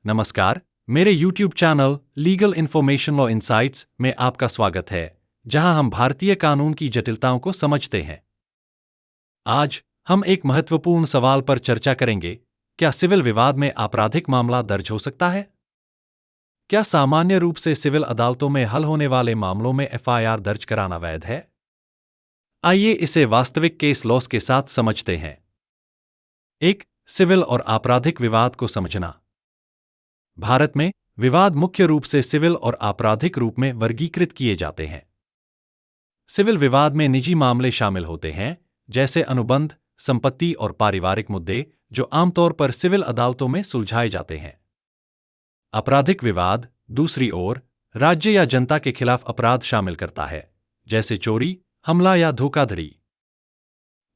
नमस्कार, मेरे YouTube channel legal information law insights में आपका स्वागत है, जहां हम भारतीय कानून की जटिलताओं को समझते हैं। आज हम एक महत्वपूर्ण सवाल पर चर्चा करेंगे: क्या सिविल विवाद में आपराधिक मामला दर्ज हो सकता है? क्या सामान्य रूप से सिविल अदालतों में हल होने वाले मामलों में FIR दर्ज कराना वैध है? आइए इसे वास्तविक केस लॉस के साथ समझते हैं। 1. सिविल और आपराधिक विवाद को समझना। भारत में विवाद मुख्य रूप से सिविल और आपराधिक रूप में वर्गीकृत किए जाते हैं। सिविल विवाद में निजी मामले शामिल होते हैं, जैसे अनुबंध, संपत्ति और पारिवारिक मुद्दे, जो आमतौर पर सिविल अदालतों में सुलझाए जाते हैं। आपराधिक विवाद, दूसरी ओर, राज्य या जनता के खिलाफ अपराध शामिल करता है, जैसे चोरी, हमला या धोखाधड़ी।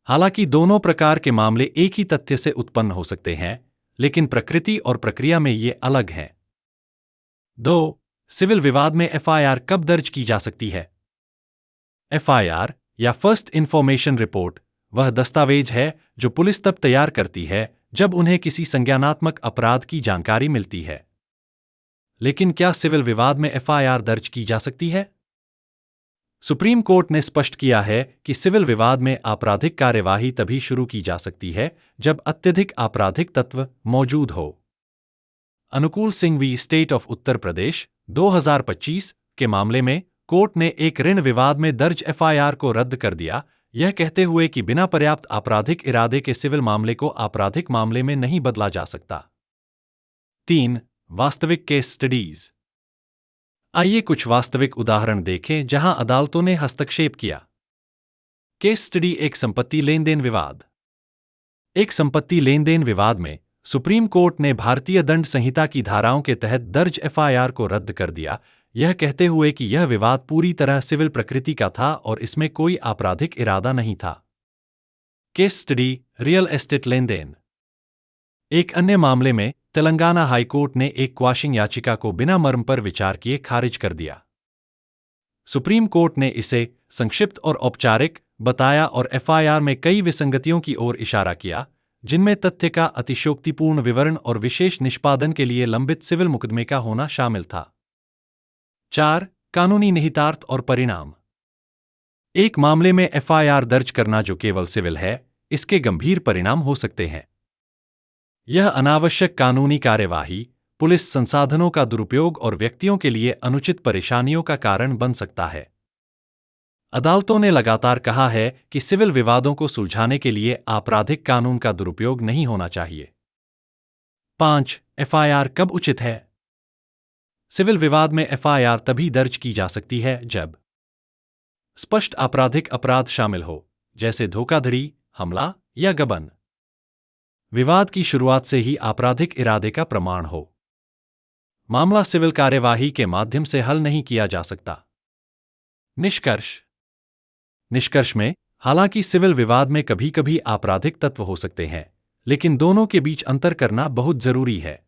हालांकि दोनों प्रकार के मामले एक ही तथ्य से उत्पन्न हो सकते हैं, लेकिन प्रकृति और प्रक्रिया में ये अलग हैं। 2. सिविल विवाद में FIR कब दर्ज की जा सकती है? FIR या फर्स्ट इंफॉर्मेशन रिपोर्ट वह दस्तावेज है जो पुलिस तब तैयार करती है जब उन्हें किसी संज्ञानात्मक अपराध की जानकारी मिलती है। लेकिन क्या सिविल विवाद में FIR दर्ज की जा सकती है? सुप्रीम कोर्ट ने स्पष्ट किया है कि सिविल विवाद में आपराधिक कार्यवाही तभी शुरू की जा सकती है जब अत्यधिक आपराधिक तत्व मौजूद हो। अनुकूल Singh we state of Uttar Pradesh 2025 के मामले में कोर्ट ने एक ऋण विवाद में दर्ज FIR को रद्द कर दिया, यह कहते हुए कि बिना पर्याप्त आपराधिक इरादे के सिविल मामले को आपराधिक मामले में नहीं बदला जा सकता। 3. वास्तविक केस स्टडीज। आइए कुछ वास्तविक उदाहरण देखें जहां अदालतों ने हस्तक्षेप किया। केस स्टडी: एक संपत्ति लेन देन विवाद। एक संपत्ति लेन देन विवाद में सुप्रीम कोर्ट ने भारतीय दंड संहिता की धाराओं के तहत दर्ज FIR को रद्द कर दिया, यह कहते हुए कि यह विवाद पूरी तरह सिविल प्रकृति का था और इसमें कोई आपराधिक इरादा नहीं था। केस स्टडी: रियल एस्टेट लेन देन। एक अन्य मामले में तेलंगाना हाईकोर्ट ने एक क्वाशिंग याचिका को बिना मर्म पर विचार किए खारिज कर दिया। सुप्रीम कोर्ट ने इसे संक्षिप्त और औपचारिक बताया और FIR में कई विसंगतियों की ओर इशारा किया, जिनमें तथ्य का अतिशयोक्तिपूर्ण विवरण और विशेष निष्पादन के लिए लंबित सिविल मुकदमे का होना शामिल था। 4. कानूनी निहितार्थ और परिणाम। एक मामले में FIR दर्ज करना जो केवल सिविल है, इसके गंभीर परिणाम हो सकते हैं। यह अनावश्यक कानूनी कार्यवाही, पुलिस संसाधनों का दुरुपयोग और व्यक्तियों के लिए अनुचित परेशानियों का कारण बन सकता है। अदालतों ने लगातार कहा है कि सिविल विवादों को सुलझाने के लिए आपराधिक कानून का दुरुपयोग नहीं होना चाहिए। 5. FIR कब उचित है? सिविल विवाद में FIR तभी दर्ज की जा सकती है जब स्पष्ट आपराधिक अपराध शामिल हो, जैसे धोखाधड़ी, हमला या गबन। विवाद की शुरुआत से ही आपराधिक इरादे का प्रमाण हो। मामला सिविल कार्यवाही के माध्यम से हल नहीं किया जा सकता। निष्कर्ष में, हालांकि सिविल विवाद में कभी-कभी आपराधिक तत्व हो सकते हैं, लेकिन दोनों के बीच अंतर करना बहुत जरूरी है।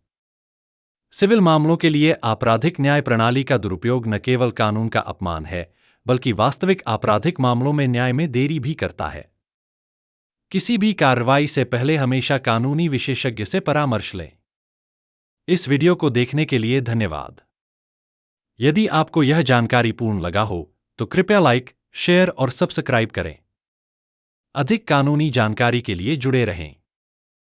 सिविल मामलों के लिए आपराधिक न्याय प्रणाली का दुरुपयोग न केवल कानून का अपमान है, बल्कि वास्तविक आपराधिक मामलों में न्याय में देरी भी करता है। किसी भी कार्रवाई से पहले हमेशा कानूनी विशेषज्ञ से परामर्श लें। इस वीडियो को देखने के लिए धन्यवाद। यदि आपको यह जानकारी पूर्ण लगा हो, तो कृपया लाइक, शेयर और सब्सक्राइब करें। अधिक कानूनी जानकारी के लिए जुड़े रहें।